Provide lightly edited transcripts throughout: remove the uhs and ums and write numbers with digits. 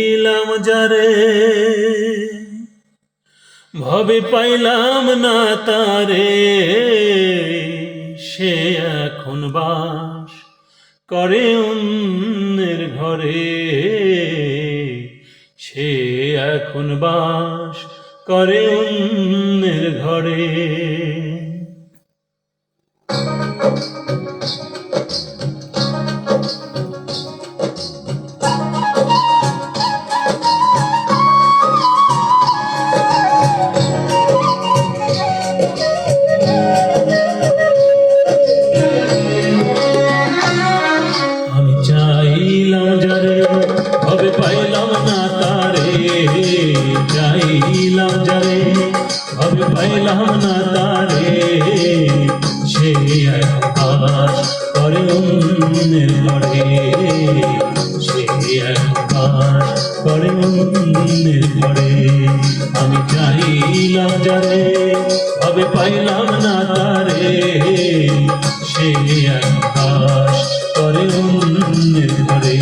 দিলাম যারে ভবে পাইলাম না তারে, সে এখন বাস করে অন্যের ঘরে, সে এখন বাস করে অন্যের ঘরে। ভবে পাইলাম না তারে, চাইলাম যারে ভবে পাইলাম না তারে, সে এখন বাস করে অন্যের ঘরে, সে এখন বাস করে অন্যের ঘরে। আমি চাইলাম যারে ভবে পাইলাম না তারে, সে এখন বাস করে অন্যের ঘরে।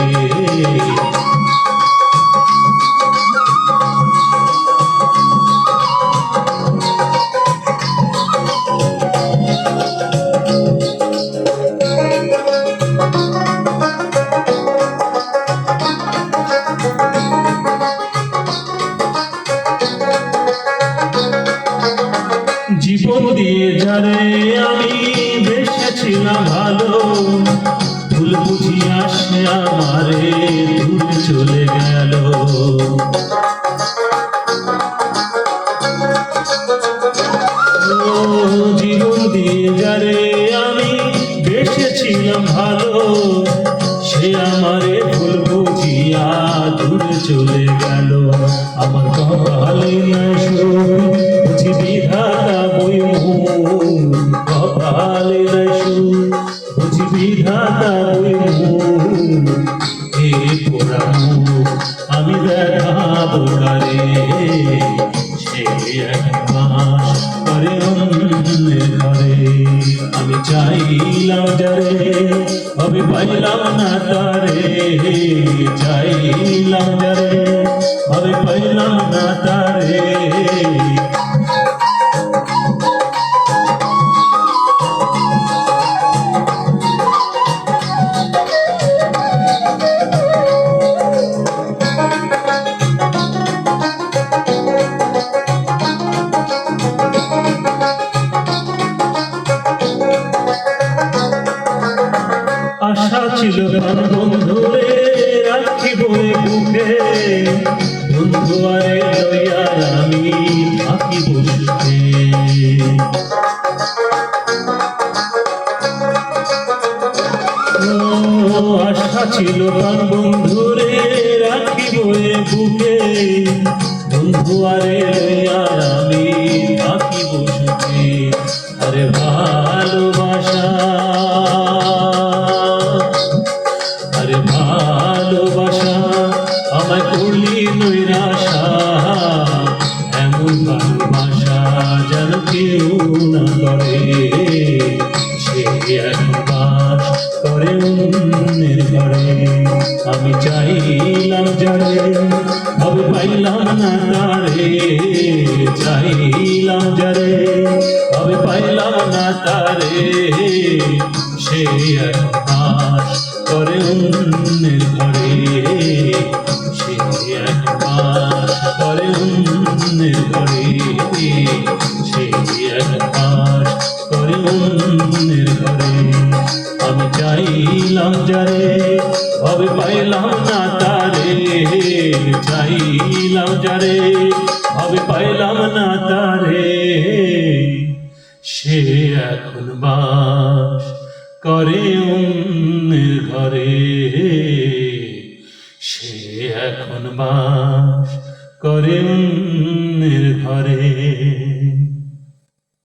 জীবন দিয়ে যারে আমি বেসেছিলাম ভালো, ভুল বুঝিয়া সে আমারে দূরে চলে গেল। জীবন দিয়ে যারে আমি বেসেছিলাম ভালো, সে আমারে ভুল বুঝিয়া দূরে চলে গেল। আমার কপালে নাই সুখ বুঝি বিধাতা বই মন, কপালে নাই সুখ বুঝি বিধাতা বই মন। এ পোড়া মুখ আমি দেখাবো কারে, সে এক মাস করে অন্যের ঘরে। আমি চাইলাম যারে ভবে পাইলাম না তারে, চাইলাম যারে ভবে পাইলাম না তারে। আশা ছিল প্রাণ বন্ধুরে রাখিব বুকে, বন্ধু আরে লইয়া আমি থাকিব সুখে। আশা ছিল প্রাণ বন্ধুরে রাখিব বুকে, বন্ধু আরে লইয়া আমি থাকিব সুখে। আরে ভালোবাসা, আরে ভালোবাসা আমায় করলি নৈরাশা, এমন ভালোবাসা যেন কেউ না করে, সে এখন বাস করে অন্যের ঘরে। আমি চাইলাম যারে ভবে পাইলাম না তারে, চাইলাম যারে ভবে পাইলাম না তারে, সে এখন বাস করে অন্যের ঘরে, সে এখন বাস করে অন্যের ঘরে, সে এখন বাস করে অন্যের ঘরে। আমি চাইলাম যারে ভবে পাইলাম না তারে, চাইলাম যারে ভবে পাইলাম না তারে, সে এখন বাস করে অন্যের ঘরে, সে এখন বাস করে অন্যের ঘরে।